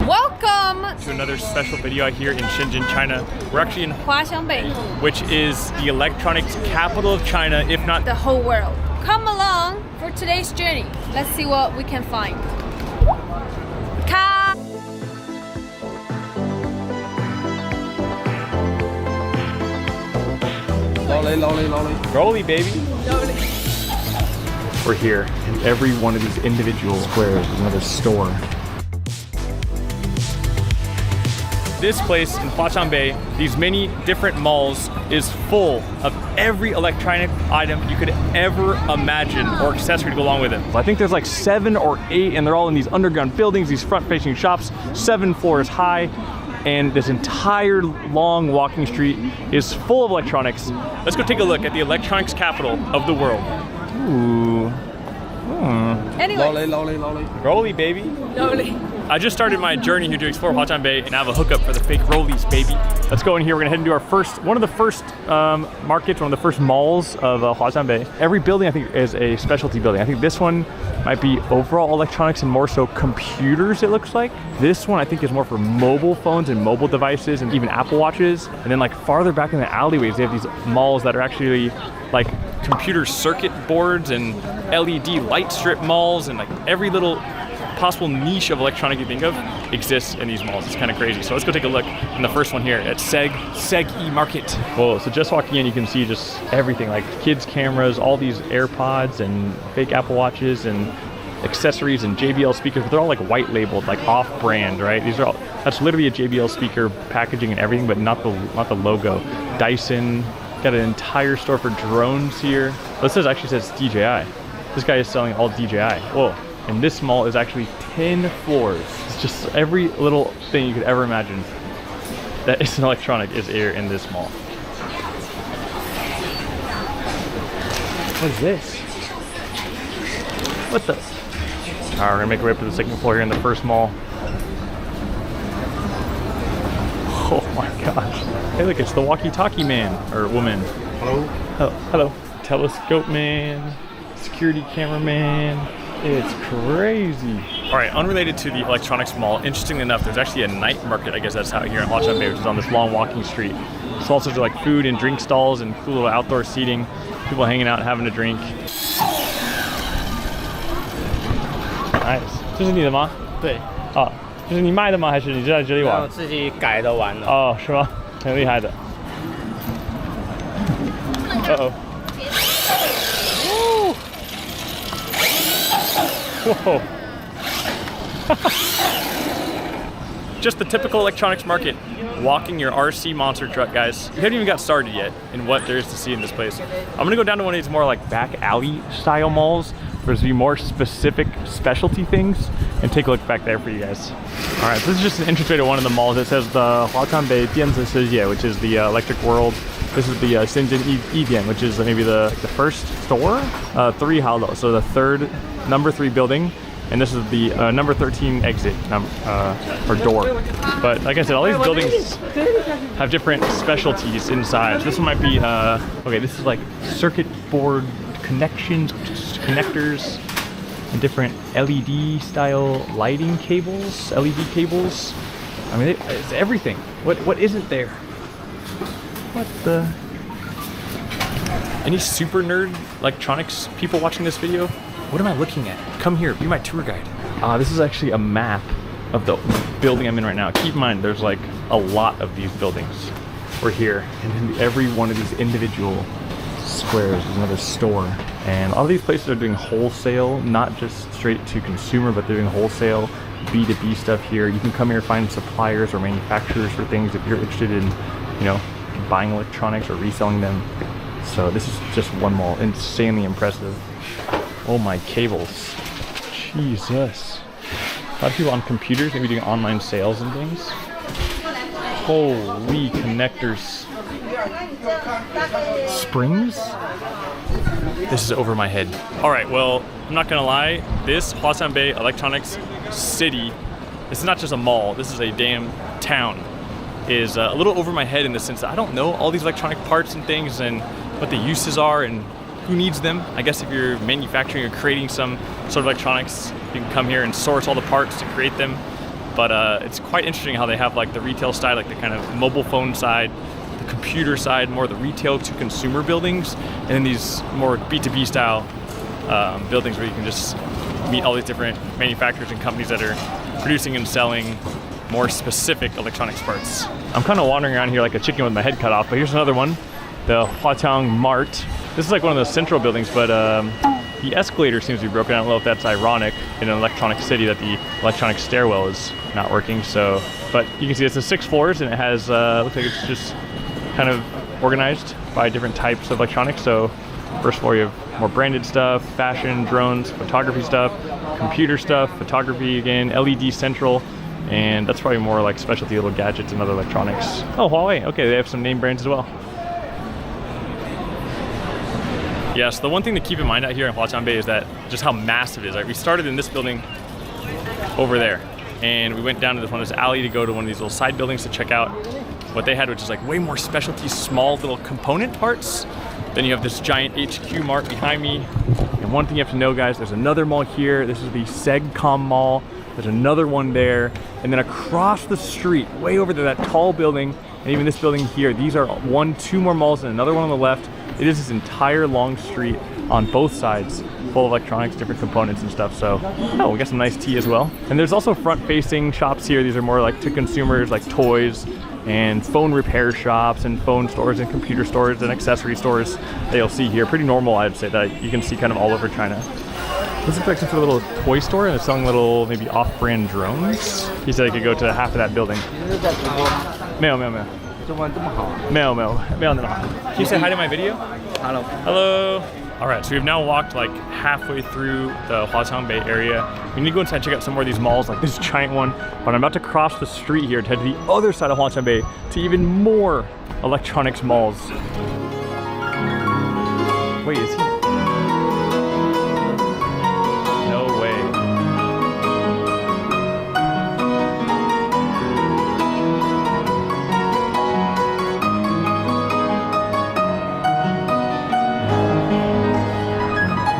Welcome to another special video here in Shenzhen, China. We're actually in Huaxiangbei, which is the electronics capital of China, if not the whole world. Come along for today's journey. Let's see what we can find. Rolly, baby. We're here, and every one of these individual squares is another store. This place in Huaxiangbei, these many different malls, is full of every electronic item you could ever imagine or accessory to go along with it. I think there's like 7 or 8, and they're all in these underground buildings, these front-facing shops, 7 floors high. And this entire long walking street is full of electronics. Let's go take a look at the electronics capital of the world. Ooh. Anyway. Rolly, baby. Rolly. I just started my journey here to explore Huaxiangbei, and I have a hookup for the fake rollies, baby. Let's go in here. We're gonna head into our one of the first markets, one of the first malls of Huaxiangbei. Every building, I think, is a specialty building. I think this one might be overall electronics and more so computers, it looks like. This one, I think, is more for mobile phones and mobile devices and even Apple Watches. And then like farther back in the alleyways, they have these malls that are actually like computer circuit boards and LED light strip malls, and like every little possible niche of electronic you think of exists in these malls. It's kind of crazy. So let's go take a look in the first one here at Seg Market. Whoa, so just walking in, you can see just everything, like kids' cameras, all these AirPods and fake Apple Watches and accessories and JBL speakers, but they're all like white labeled, like off-brand, right? These are all, that's literally a JBL speaker packaging and everything, but not the logo. Dyson, got an entire store for drones here. This actually says DJI. This guy is selling all DJI. Whoa. And this mall is actually 10 floors. It's just every little thing you could ever imagine that is an electronic is here in this mall. What is this? What the? All right, we're gonna make our way up to the second floor here in the first mall. Oh my gosh. Hey look, it's the walkie-talkie man, or woman. Hello. Oh, hello. Telescope man, security cameraman. It's crazy. All right, unrelated to the electronics mall, interestingly enough, there's actually a night market, I guess that's out here in Huaxiangbei, which is on this long walking street. It's also like food and drink stalls and cool little outdoor seating, people hanging out, having a drink. Nice. 这是你的吗？对。哦，这是你卖的吗？还是你就在这里玩？我自己改的玩的。哦，是吗？很厉害的。Uh-oh. Whoa. Just the typical electronics market. Walking your RC monster truck, guys. We haven't even got started yet in what there is to see in this place. I'm gonna go down to one of these more like back alley style malls where there's more specific specialty things and take a look back there for you guys. All right, so this is just an entryway to one of the malls. It says the Huaxiangbei Dianzi Shijie, which is the electric world. This is the Shenzhen Yidian, which is maybe the first store. 3 Halo, so the number 3 building. And this is the number 13 exit or door. But like I said, all these buildings have different specialties inside. This one might be, okay, this is like circuit board connectors, and different LED style lighting cables, LED cables. I mean, it's everything. What isn't there? What the? Any super nerd electronics people watching this video? What am I looking at? Come here, be my tour guide. This is actually a map of the building I'm in right now. Keep in mind, there's like a lot of these buildings. We're here, and in every one of these individual squares is another store. And all of these places are doing wholesale, not just straight to consumer, but they're doing wholesale, B2B stuff here. You can come here and find suppliers or manufacturers for things if you're interested in, you know, buying electronics or reselling them. So this is just one mall, insanely impressive. Oh my cables, Jesus. A lot of people on computers, maybe doing online sales and things. Holy connectors. Springs? This is over my head. All right, well, I'm not gonna lie, this Huaxiangbei Electronics City, this is not just a mall, this is a damn town, is a little over my head in the sense that I don't know all these electronic parts and things and what the uses are and who needs them. I guess if you're manufacturing or creating some sort of electronics, you can come here and source all the parts to create them. but it's quite interesting how they have like the retail side, like the kind of mobile phone side, the computer side, more the retail to consumer buildings, and then these more B2B style buildings where you can just meet all these different manufacturers and companies that are producing and selling more specific electronics parts. I'm kind of wandering around here like a chicken with my head cut off, but here's another one, the Huatang Mart. This is like one of those central buildings, but the escalator seems to be broken. I don't know if that's ironic in an electronic city that the electronic stairwell is not working. So, but you can see it's 6 floors and it has, looks like it's just kind of organized by different types of electronics. So first floor you have more branded stuff, fashion, drones, photography stuff, computer stuff, photography again, LED central, and that's probably more like specialty little gadgets and other electronics. Oh, Huawei, okay, they have some name brands as well. Yes, the one thing to keep in mind out here in Huatianbei is that just how massive it is. Right? We started in this building over there, and we went down to this alley to go to one of these little side buildings to check out what they had, which is like way more specialty, small little component parts. Then you have this giant HQ Mart behind me. And one thing you have to know, guys, there's another mall here. This is the Segcom Mall. There's another one there. And then across the street, way over there, that tall building, and even this building here, these are 2 more malls and another one on the left. It is this entire long street on both sides, full of electronics, different components and stuff. So, oh, we got some nice tea as well. And there's also front-facing shops here. These are more like to consumers, like toys and phone repair shops and phone stores and computer stores and accessory stores that you'll see here. Pretty normal, I'd say, that you can see kind of all over China. This is like some sort of little toy store, and they're selling little maybe off-brand drones. He said I could go to half of that building. 没有 Can you say hi to my video? Hello. Hello. All right, so we've now walked like halfway through the Huatianbei area. We need to go inside and check out some more of these malls, like this giant one. But I'm about to cross the street here to head to the other side of Huatianbei to even more electronics malls. Wait, is he? No way.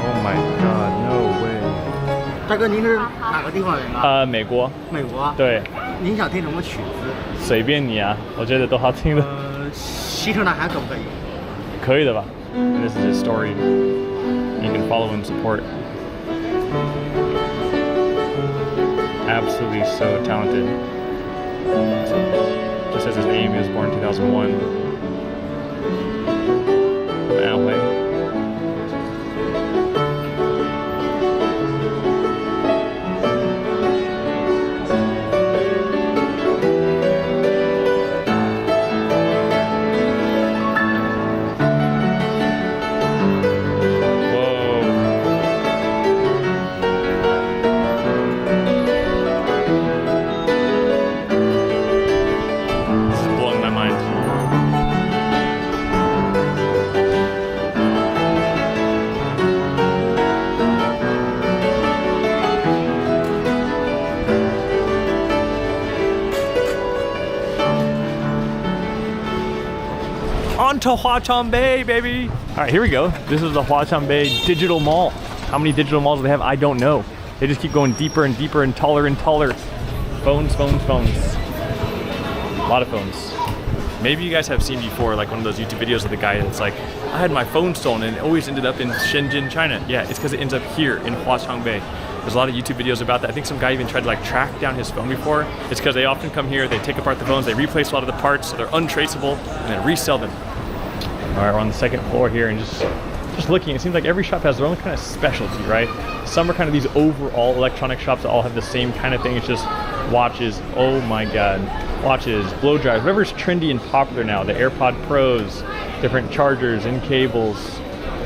Oh my God, no way. 大哥，您是哪个地方人啊？美国。美国。对。您想听什么曲子？随便你啊，我觉得都好听的。西城男孩可不可以？可以的吧。And this is his story. You can follow and support. Absolutely so talented. Just says his name, he was born in 2001. From Al-Rahim. On to Huatianbei, baby! All right, here we go. This is the Huatianbei Digital Mall. How many digital malls do they have? I don't know. They just keep going deeper and deeper and taller and taller. Phones, phones, phones. A lot of phones. Maybe you guys have seen before, like one of those YouTube videos of the guy that's like, I had my phone stolen and it always ended up in Shenzhen, China. Yeah, it's because it ends up here in Huatianbei. There's a lot of YouTube videos about that. I think some guy even tried to like track down his phone before. It's because they often come here, they take apart the phones, they replace a lot of the parts so they're untraceable, and then resell them. All right, we're on the second floor here, and just looking, it seems like every shop has their own kind of specialty, right? Some are kind of these overall electronic shops that all have the same kind of thing. It's just watches, oh my God, watches, blow dryers, whatever's trendy and popular now, the AirPod Pros, different chargers and cables,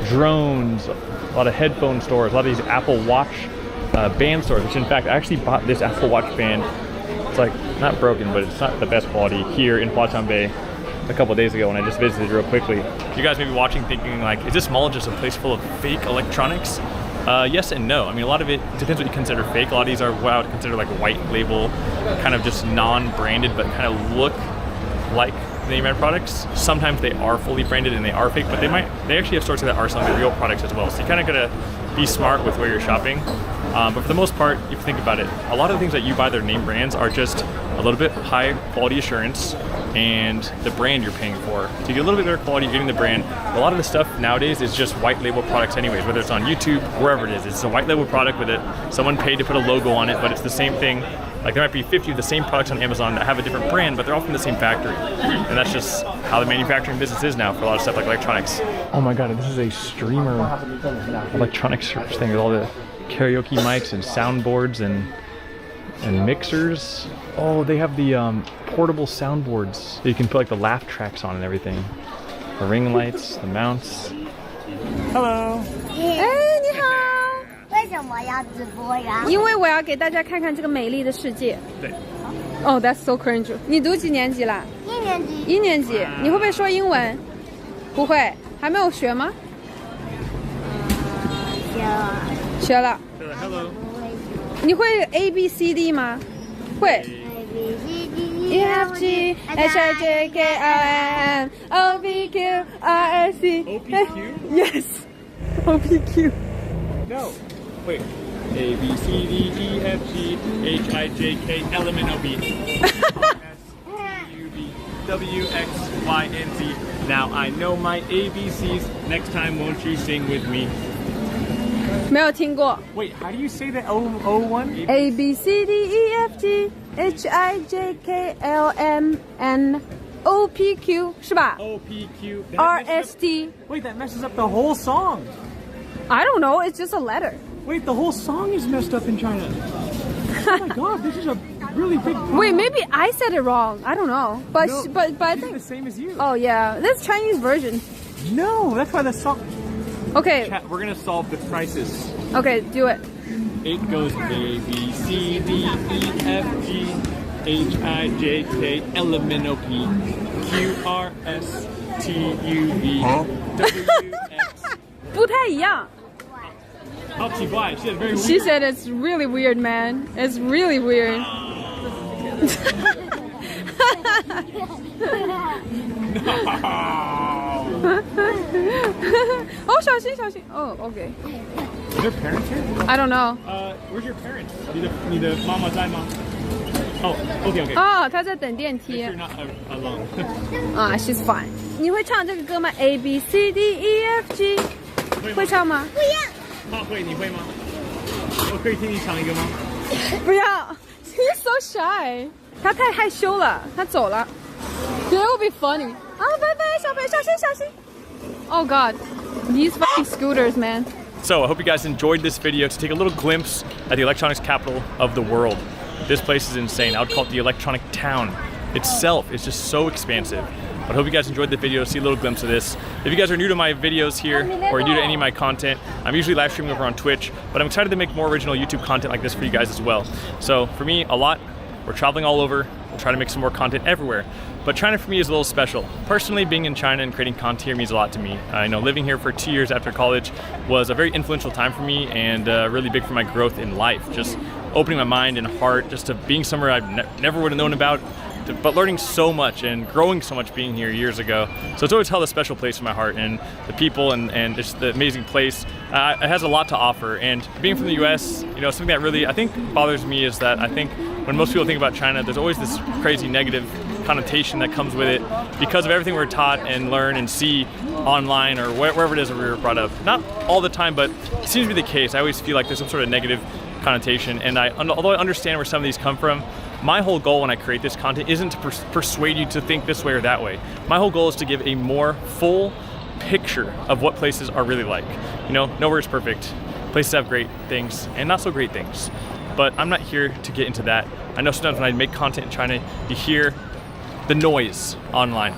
drones, a lot of headphone stores, a lot of these Apple Watch band stores, which in fact, I actually bought this Apple Watch band. It's like, not broken, but it's not the best quality, here in Huatianbei a couple days ago when I just visited real quickly. You guys may be watching thinking like, is this mall just a place full of fake electronics? Yes and no. I mean, a lot of it depends what you consider fake. A lot of these are what I would consider like white label, kind of just non-branded, but kind of look like name brand products. Sometimes they are fully branded and they are fake, but they actually have stores that are selling the real products as well. So you kind of gotta be smart with where you're shopping. But for the most part, if you think about it, a lot of the things that you buy their name brands are just a little bit high quality assurance and the brand you're paying for. So you get a little bit better quality, you're getting the brand. A lot of the stuff nowadays is just white label products anyways, whether it's on YouTube, wherever it is. It's a white label product with it. Someone paid to put a logo on it, but it's the same thing. Like there might be 50 of the same products on Amazon that have a different brand, but they're all from the same factory. And that's just how the manufacturing business is now for a lot of stuff like electronics. Oh my God, this is a streamer electronics thing with all the karaoke mics and soundboards and mixers. Oh, they have the portable soundboards that you can put like the laugh tracks on and everything. The ring lights, the mounts. Hello. 哎，你好。为什么要直播呀？因为我要给大家看看这个美丽的世界。对。Oh, that's so cringe. 你读几年级啦1年级。1年级。你会不会说英文？不会，还没有学吗？学了。Hello. 你会 A B C D 吗？会。A B C D E F G H I J K L M N O P Q R S T. OPQ? Yes. OPQ. No. Wait. A, B, C, D, E, F, G, H, I, J, K, L, M, N, O, P, S, T, U, V, W, X, Y, and Z. Now I know my ABCs. Next time, won't you sing with me? 没有听过。 Wait, how do you say the O1? A B C D E F G H I J K L M N O P Q 是吧 OPQ. R S T. Wait, that messes up the whole song. I don't know. It's just a letter. Wait, the whole song is messed up in China. Oh my God, this is a really big problem. Wait, maybe I said it wrong. I don't know. But No, but I this is think. the same as you. Oh yeah, that's Chinese version. No, that's why the song. Okay, Chat, we're gonna solve the crisis. okay, do it. It goes A, B, C, D, E, F, G, H, I, J, K, L, M, N, O, P, Q, R, S, T, U, V, W, X. 不太一样. 好奇怪, she said very weird. She said it's really weird, man. It's really weird. Oh, 小心小心. Oh, okay. Is there parents here? I don't know. Where's your parents? 你的妈妈在吗? Oh, okay, okay. 哦，她在等电梯。 You're not alone. 啊 ，she's fine. 你会唱这个歌吗 ？A B C D E F G， 会唱吗？不一样。妈会，你会吗？我可以听你唱一个吗？不要 ，He's so shy. 他太害羞了，他走了。It will be funny. 啊，拜拜，小飞，小心小心。Oh God, these fucking scooters, man. So I hope you guys enjoyed this video to take a little glimpse at the electronics capital of the world. This place is insane. I would call it the electronic town. Itself is just so expansive. But I hope you guys enjoyed the video, see a little glimpse of this. If you guys are new to my videos here, or new to any of my content, I'm usually live streaming over on Twitch, but I'm excited to make more original YouTube content like this for you guys as well. So for me, a lot. We're traveling all over. We'll try to make some more content everywhere. But China for me is a little special. Personally, being in China and creating content here means a lot to me. I know living here for 2 years after college was a very influential time for me and really big for my growth in life. Just opening my mind and heart, just to being somewhere I never would have known about, but learning so much and growing so much being here years ago. So it's always held a special place in my heart, and the people and just the amazing place. It has a lot to offer. And being from the US, you know, something that really I think bothers me is that I think when most people think about China, there's always this crazy negative connotation that comes with it because of everything we're taught and learn and see online or wherever it is that we were brought up. Not all the time, but it seems to be the case. I always feel like there's some sort of negative connotation, and although I understand where some of these come from, my whole goal when I create this content isn't to persuade you to think this way or that way. My whole goal is to give a more full picture of what places are really like. You know, nowhere is perfect. Places have great things and not so great things. But I'm not here to get into that. I know sometimes when I make content in China, you hear the noise online.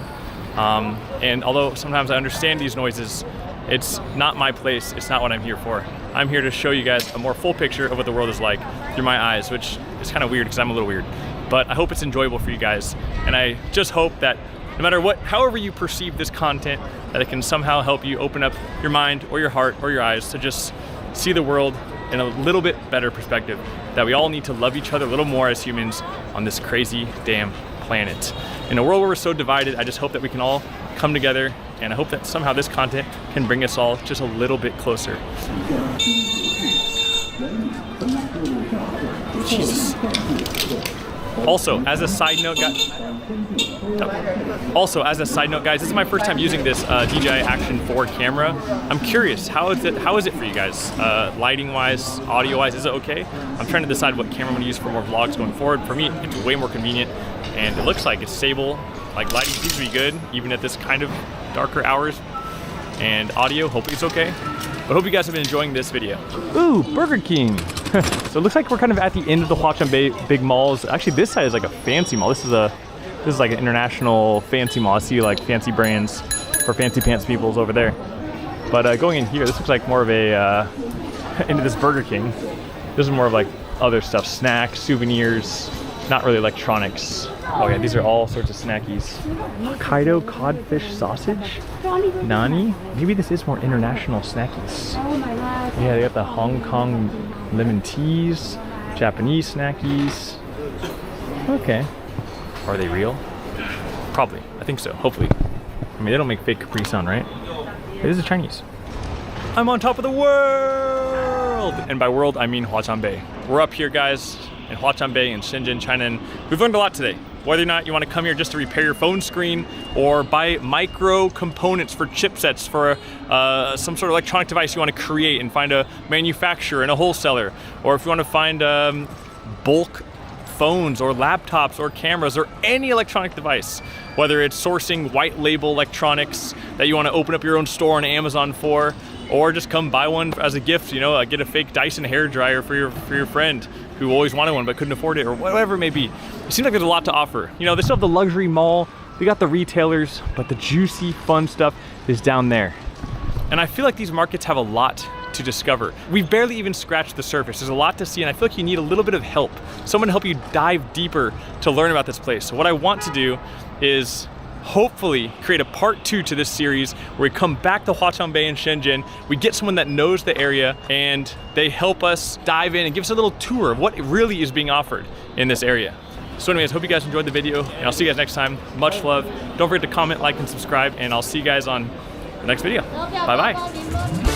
And although sometimes I understand these noises, it's not my place, it's not what I'm here for. I'm here to show you guys a more full picture of what the world is like through my eyes, which is kind of weird because I'm a little weird. But I hope it's enjoyable for you guys. And I just hope that no matter what, however you perceive this content, that it can somehow help you open up your mind or your heart or your eyes to just see the world in a little bit better perspective. That we all need to love each other a little more as humans on this crazy damn planet. In a world where we're so divided, I just hope that we can all come together, and I hope that somehow this content can bring us all just a little bit closer. Jesus. Also, as a side note, guys, this is my first time using this DJI Action 4 camera. I'm curious, how is it for you guys? Lighting-wise, audio-wise, is it okay? I'm trying to decide what camera I'm gonna use for more vlogs going forward. For me, it's way more convenient, and it looks like it's stable. Like, lighting seems to be good, even at this kind of darker hours. And audio, hopefully it's okay. But hope you guys have been enjoying this video. Ooh, Burger King. So it looks like we're kind of at the end of the Huaqiangbei big malls. Actually, this side is like a fancy mall. This is like an international fancy mall. I see like fancy brands for fancy pants peoples over there. But going in here, this looks like more of a into this Burger King. This is more of like other stuff, snacks, souvenirs, not really electronics. Oh yeah, these are all sorts of snackies. Hokkaido codfish sausage? Nani? Maybe this is more international snackies. Oh my god. Yeah, they got the Hong Kong lemon teas, Japanese snackies. Okay. Are they real? Probably. I think so. Hopefully. I mean, they don't make fake Capri Sun, right? This is Chinese. I'm on top of the world! And by world, I mean Huaqiangbei. We're up here, guys, in Huaqiangbei in Shenzhen, China, and we've learned a lot today. Whether or not you want to come here just to repair your phone screen or buy micro components for chipsets for some sort of electronic device you want to create and find a manufacturer and a wholesaler, or if you want to find bulk phones or laptops or cameras or any electronic device, whether it's sourcing white label electronics that you want to open up your own store on Amazon for, or just come buy one as a gift, you know, get a fake Dyson hairdryer for your friend who always wanted one but couldn't afford it, or whatever it may be. It seems like there's a lot to offer. You know, they still have the luxury mall, they got the retailers, but the juicy, fun stuff is down there. And I feel like these markets have a lot to discover. We've barely even scratched the surface. There's a lot to see, and I feel like you need a little bit of help. Someone to help you dive deeper to learn about this place. So what I want to do is hopefully create a part 2 to this series where we come back to Huaqiangbei and Shenzhen, we get someone that knows the area, and they help us dive in and give us a little tour of what really is being offered in this area. So anyways, hope you guys enjoyed the video, and I'll see you guys next time. Much love. Don't forget to comment, like, and subscribe, and I'll see you guys on the next video. Bye-bye.